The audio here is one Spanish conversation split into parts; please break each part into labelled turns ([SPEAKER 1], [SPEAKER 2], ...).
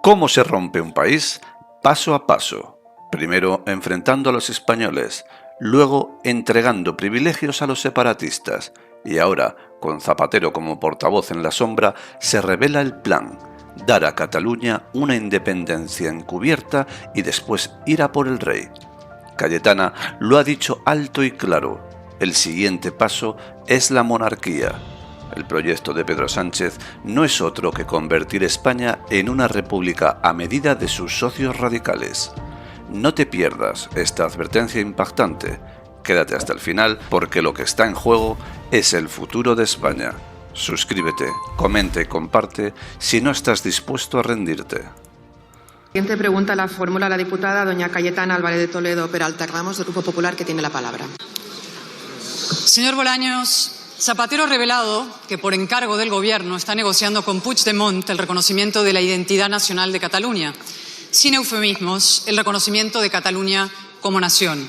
[SPEAKER 1] ¿Cómo se rompe un país? Paso a paso. Primero enfrentando a los españoles, luego entregando privilegios a los separatistas y ahora, con Zapatero como portavoz en la sombra, se revela el plan: dar a Cataluña una independencia encubierta y después ir a por el rey. Cayetana lo ha dicho alto y claro: el siguiente paso es la monarquía. El proyecto de Pedro Sánchez no es otro que convertir España en una república a medida de sus socios radicales. No te pierdas esta advertencia impactante. Quédate hasta el final porque lo que está en juego es el futuro de España. Suscríbete, comenta y comparte si no estás dispuesto a rendirte.
[SPEAKER 2] La siguiente pregunta la formula la diputada doña Cayetana Álvarez de Toledo Peralta Ramos, del Grupo Popular, que tiene la palabra.
[SPEAKER 3] Señor Bolaños, Zapatero ha revelado que por encargo del Gobierno está negociando con Puigdemont el reconocimiento de la identidad nacional de Cataluña. Sin eufemismos, el reconocimiento de Cataluña como nación,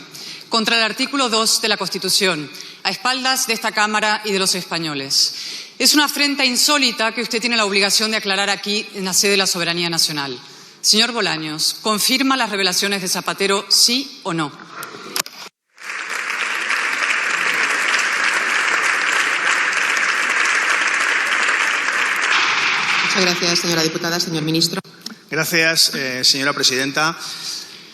[SPEAKER 3] contra el artículo 2 de la Constitución, a espaldas de esta Cámara y de los españoles. Es una afrenta insólita que usted tiene la obligación de aclarar aquí en la sede de la soberanía nacional. Señor Bolaños, ¿confirma las revelaciones de Zapatero, sí o no?
[SPEAKER 2] Muchas gracias, señora diputada. Señor ministro.
[SPEAKER 4] Gracias, señora presidenta.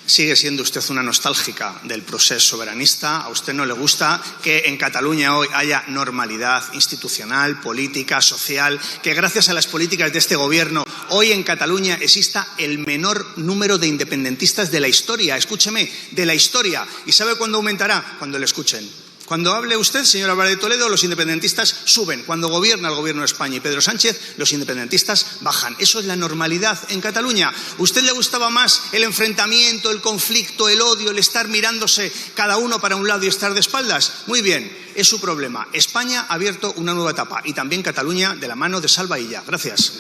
[SPEAKER 4] Sigue siendo usted una nostálgica del proceso soberanista. A usted no le gusta que en Cataluña hoy haya normalidad institucional, política, social, que gracias a las políticas de este Gobierno hoy en Cataluña exista el menor número de independentistas de la historia. Escúcheme, de la historia. ¿Y sabe cuándo aumentará? Cuando le escuchen. Cuando hable usted, señora Álvarez de Toledo, los independentistas suben. Cuando gobierna el Gobierno de España y Pedro Sánchez, los independentistas bajan. Eso es la normalidad en Cataluña. ¿A usted le gustaba más el enfrentamiento, el conflicto, el odio, el estar mirándose cada uno para un lado y estar de espaldas? Muy bien, es su problema. España ha abierto una nueva etapa y también Cataluña de la mano de Salva Illa. Gracias.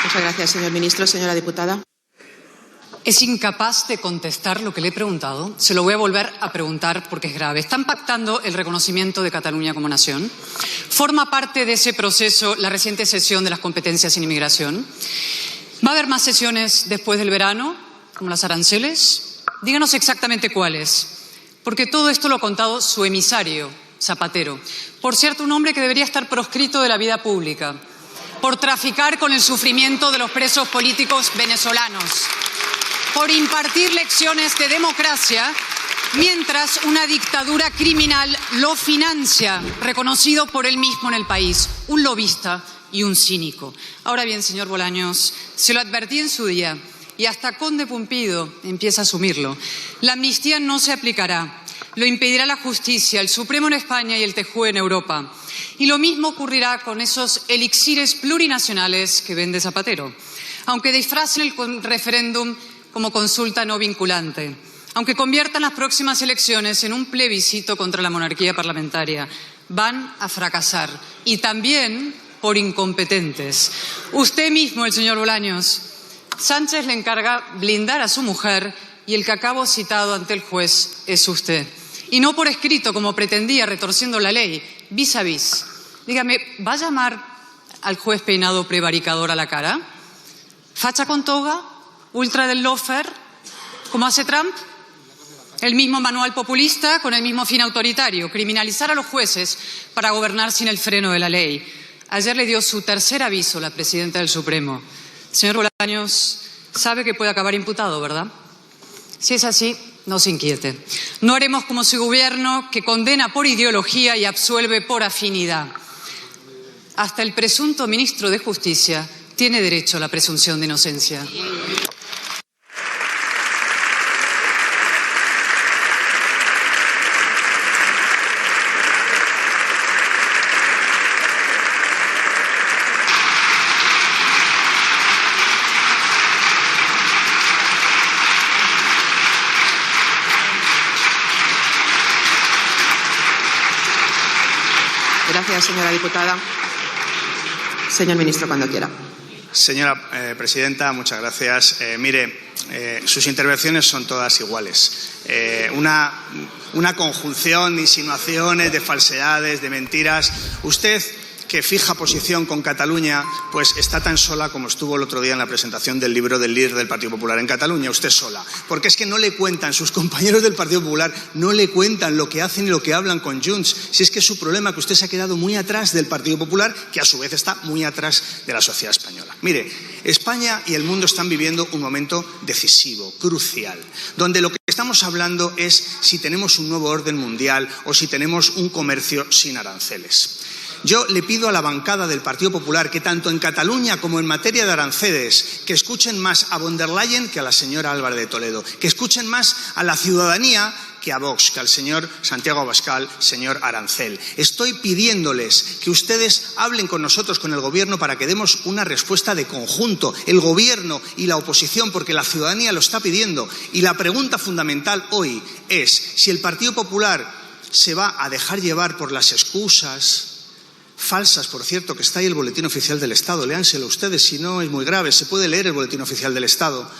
[SPEAKER 2] Muchas gracias, señor ministro. Señora diputada.
[SPEAKER 3] Es incapaz de contestar lo que le he preguntado. Se lo voy a volver a preguntar porque es grave. ¿Están pactando el reconocimiento de Cataluña como nación? ¿Forma parte de ese proceso la reciente sesión de las competencias en inmigración? ¿Va a haber más sesiones después del verano, como las aranceles? Díganos exactamente cuáles, porque todo esto lo ha contado su emisario, Zapatero. Por cierto, un hombre que debería estar proscrito de la vida pública por traficar con el sufrimiento de los presos políticos venezolanos, por impartir lecciones de democracia mientras una dictadura criminal lo financia, reconocido por él mismo en el país, un lobista y un cínico. Ahora bien, señor Bolaños, se lo advertí en su día y hasta Conde Pumpido empieza a asumirlo. La amnistía no se aplicará. Lo impedirá la justicia, el Supremo en España y el TJUE en Europa. Y lo mismo ocurrirá con esos elixires plurinacionales que vende Zapatero. Aunque disfracen el referéndum como consulta no vinculante, aunque conviertan las próximas elecciones en un plebiscito contra la monarquía parlamentaria, van a fracasar, y también por incompetentes. Usted mismo, el señor Bolaños. Sánchez le encarga blindar a su mujer y el que acabo citado ante el juez es usted. Y no por escrito, como pretendía, retorciendo la ley, vis a vis. Dígame, ¿va a llamar al juez peinado prevaricador a la cara? ¿Facha con toga? ¿Ultra del lofer? ¿Como hace Trump? El mismo manual populista con el mismo fin autoritario, criminalizar a los jueces para gobernar sin el freno de la ley. Ayer le dio su tercer aviso la presidenta del Supremo. Señor Bolaños, sabe que puede acabar imputado, ¿verdad? Si es así, no se inquiete. No haremos como su gobierno, que condena por ideología y absuelve por afinidad. Hasta el presunto ministro de Justicia tiene derecho a la presunción de inocencia.
[SPEAKER 2] Gracias, señora diputada. Señor ministro, cuando quiera.
[SPEAKER 4] Señora presidenta, muchas gracias. Mire, sus intervenciones son todas iguales. Una una conjunción de insinuaciones, de falsedades, de mentiras. Usted, que fija posición con Cataluña, pues está tan sola como estuvo el otro día en la presentación del libro del líder del Partido Popular en Cataluña, usted sola. Porque es que no le cuentan, sus compañeros del Partido Popular no le cuentan lo que hacen y lo que hablan con Junts. Si es que es su problema, que usted se ha quedado muy atrás del Partido Popular, que a su vez está muy atrás de la sociedad española. Mire, España y el mundo están viviendo un momento decisivo, crucial, donde lo que estamos hablando es si tenemos un nuevo orden mundial o si tenemos un comercio sin aranceles. Yo le pido a la bancada del Partido Popular que tanto en Cataluña como en materia de aranceles, que escuchen más a von der Leyen que a la señora Álvarez de Toledo, que escuchen más a la ciudadanía que a Vox, que al señor Santiago Abascal, señor Arancel. Estoy pidiéndoles que ustedes hablen con nosotros, con el Gobierno, para que demos una respuesta de conjunto, el Gobierno y la oposición, porque la ciudadanía lo está pidiendo. Y la pregunta fundamental hoy es si el Partido Popular se va a dejar llevar por las excusas falsas, por cierto, que está ahí el Boletín Oficial del Estado, léanselo ustedes, si no es muy grave, se puede leer el Boletín Oficial del Estado,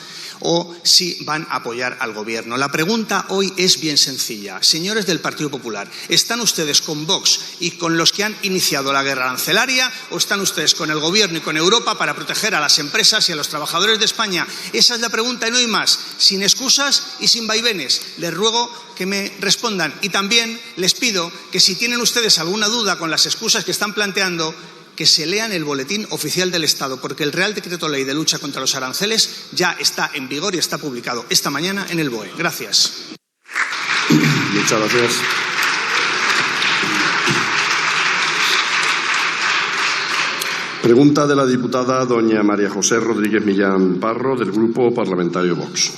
[SPEAKER 4] o si van a apoyar al Gobierno. La pregunta hoy es bien sencilla. Señores del Partido Popular, ¿están ustedes con Vox y con los que han iniciado la guerra arancelaria o están ustedes con el Gobierno y con Europa para proteger a las empresas y a los trabajadores de España? Esa es la pregunta y no hay más, sin excusas y sin vaivenes. Les ruego que me respondan y también les pido que si tienen ustedes alguna duda con las excusas que están planteando, que se lean el Boletín Oficial del Estado, porque el Real Decreto Ley de lucha contra los aranceles ya está en vigor y está publicado esta mañana en el BOE. Gracias.
[SPEAKER 5] Muchas gracias. Pregunta de la diputada doña María José Rodríguez Millán Parro, del Grupo Parlamentario Vox.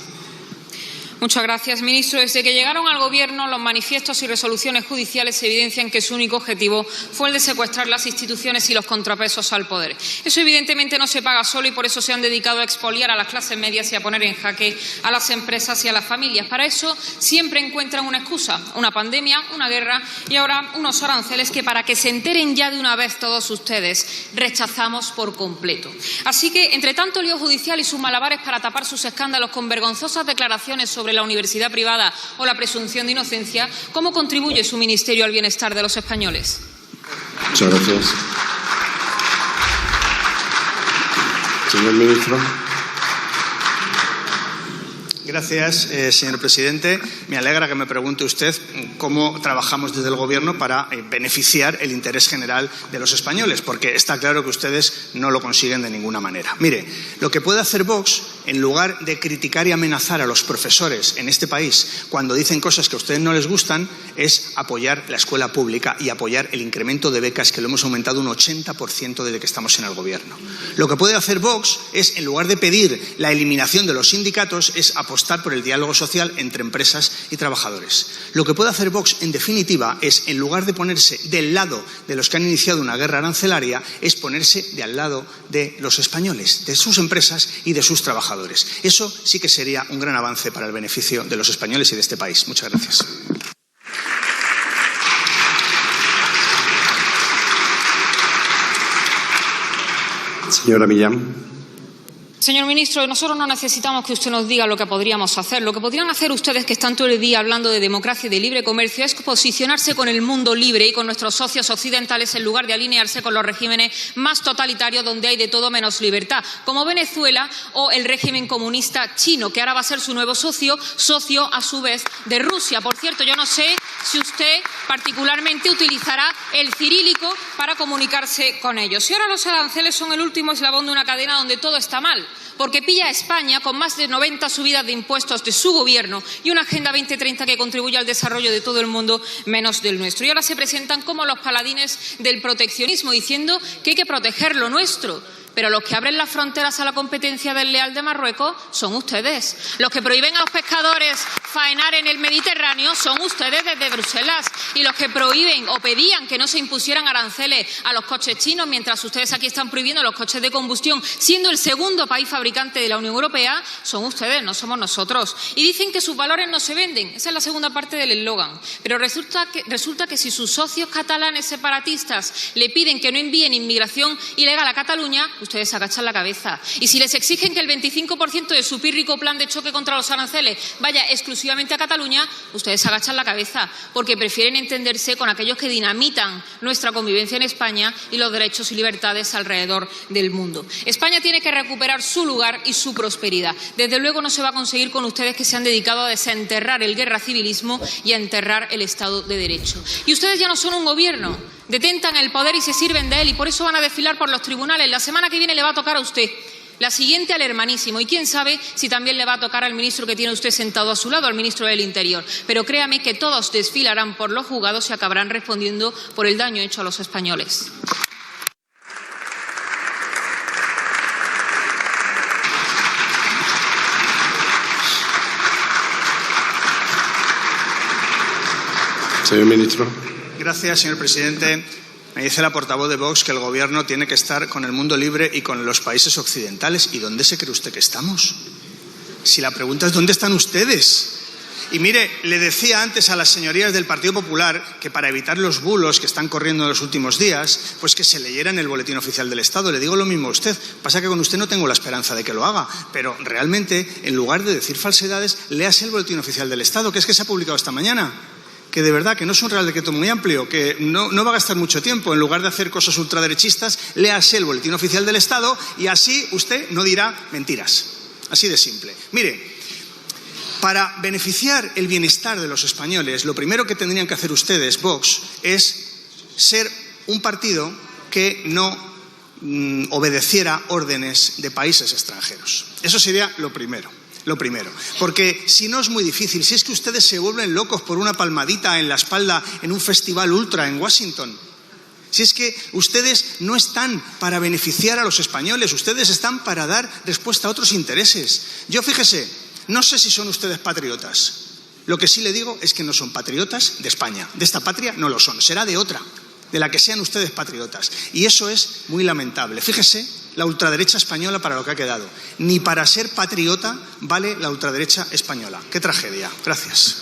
[SPEAKER 6] Muchas gracias, ministro. Desde que llegaron al Gobierno, los manifiestos y resoluciones judiciales evidencian que su único objetivo fue el de secuestrar las instituciones y los contrapesos al poder. Eso evidentemente no se paga solo y por eso se han dedicado a expoliar a las clases medias y a poner en jaque a las empresas y a las familias. Para eso siempre encuentran una excusa, una pandemia, una guerra y ahora unos aranceles que, para que se enteren ya de una vez todos ustedes, rechazamos por completo. Así que, entre tanto lío judicial y sus malabares para tapar sus escándalos con vergonzosas declaraciones sobre la universidad privada o la presunción de inocencia, ¿cómo contribuye su ministerio al bienestar de los españoles?
[SPEAKER 5] Muchas gracias. Señor ministro.
[SPEAKER 4] Gracias, señor presidente. Me alegra que me pregunte usted cómo trabajamos desde el Gobierno para beneficiar el interés general de los españoles, porque está claro que ustedes no lo consiguen de ninguna manera. Mire, lo que puede hacer Vox, en lugar de criticar y amenazar a los profesores en este país cuando dicen cosas que a ustedes no les gustan, es apoyar la escuela pública y apoyar el incremento de becas, que lo hemos aumentado un 80% desde que estamos en el Gobierno. Lo que puede hacer Vox es, en lugar de pedir la eliminación de los sindicatos, es apostar por el diálogo social entre empresas y trabajadores. Lo que puede hacer Vox, en definitiva, es, en lugar de ponerse del lado de los que han iniciado una guerra arancelaria, es ponerse de al lado de los españoles, de sus empresas y de sus trabajadores. Eso sí que sería un gran avance para el beneficio de los españoles y de este país. Muchas gracias.
[SPEAKER 5] Señora Millán.
[SPEAKER 6] Señor ministro, nosotros no necesitamos que usted nos diga lo que podríamos hacer. Lo que podrían hacer ustedes, que están todo el día hablando de democracia y de libre comercio, es posicionarse con el mundo libre y con nuestros socios occidentales en lugar de alinearse con los regímenes más totalitarios donde hay de todo menos libertad, como Venezuela o el régimen comunista chino, que ahora va a ser su nuevo socio a su vez de Rusia. Por cierto, yo no sé si usted particularmente utilizará el cirílico para comunicarse con ellos. Y ahora los aranceles son el último eslabón de una cadena donde todo está mal, porque pilla a España con más de 90 subidas de impuestos de su Gobierno y una Agenda 2030 que contribuye al desarrollo de todo el mundo menos del nuestro. Y ahora se presentan como los paladines del proteccionismo, diciendo que hay que proteger lo nuestro. Pero los que abren las fronteras a la competencia desleal de Marruecos son ustedes. Los que prohíben a los pescadores faenar en el Mediterráneo son ustedes desde Bruselas. Y los que prohíben o pedían que no se impusieran aranceles a los coches chinos, mientras ustedes aquí están prohibiendo los coches de combustión, siendo el segundo país fabricante de la Unión Europea, son ustedes, no somos nosotros. Y dicen que sus valores no se venden. Esa es la segunda parte del eslogan. Pero resulta que si sus socios catalanes separatistas le piden que no envíen inmigración ilegal a Cataluña, ustedes agachan la cabeza. Y si les exigen que el 25% de su pírrico plan de choque contra los aranceles vaya exclusivamente a Cataluña, ustedes agachan la cabeza, porque prefieren entenderse con aquellos que dinamitan nuestra convivencia en España y los derechos y libertades alrededor del mundo. España tiene que recuperar su lugar y su prosperidad. Desde luego no se va a conseguir con ustedes que se han dedicado a desenterrar el guerracivilismo y a enterrar el Estado de Derecho. Y ustedes ya no son un gobierno, detentan el poder y se sirven de él y por eso van a desfilar por los tribunales. La semana que viene le va a tocar a usted, la siguiente al hermanísimo y quién sabe si también le va a tocar al ministro que tiene usted sentado a su lado, al ministro del Interior. Pero créame que todos desfilarán por los juzgados y acabarán respondiendo por el daño hecho a los españoles.
[SPEAKER 5] Señor ministro.
[SPEAKER 4] Gracias, señor presidente. Me dice la portavoz de Vox que el Gobierno tiene que estar con el mundo libre y con los países occidentales. ¿Y dónde se cree usted que estamos? Si la pregunta es ¿dónde están ustedes? Y mire, le decía antes a las señorías del Partido Popular que para evitar los bulos que están corriendo en los últimos días, pues que se leyeran el Boletín Oficial del Estado. Le digo lo mismo a usted. Pasa que con usted no tengo la esperanza de que lo haga, pero realmente, en lugar de decir falsedades, léase el Boletín Oficial del Estado, que es que se ha publicado esta mañana. Que de verdad que no es un Real Decreto muy amplio, que no va a gastar mucho tiempo. En lugar de hacer cosas ultraderechistas, léase el Boletín Oficial del Estado y así usted no dirá mentiras. Así de simple. Mire, para beneficiar el bienestar de los españoles, lo primero que tendrían que hacer ustedes, Vox, es ser un partido que no obedeciera órdenes de países extranjeros. Eso sería lo primero. Porque si no es muy difícil, si es que ustedes se vuelven locos por una palmadita en la espalda en un festival ultra en Washington, si es que ustedes no están para beneficiar a los españoles, ustedes están para dar respuesta a otros intereses. Yo, fíjese, no sé si son ustedes patriotas. Lo que sí le digo es que no son patriotas de España, de esta patria no lo son, será de otra, de la que sean ustedes patriotas. Y eso es muy lamentable. Fíjese la ultraderecha española para lo que ha quedado. Ni para ser patriota vale la ultraderecha española. ¡Qué tragedia! Gracias.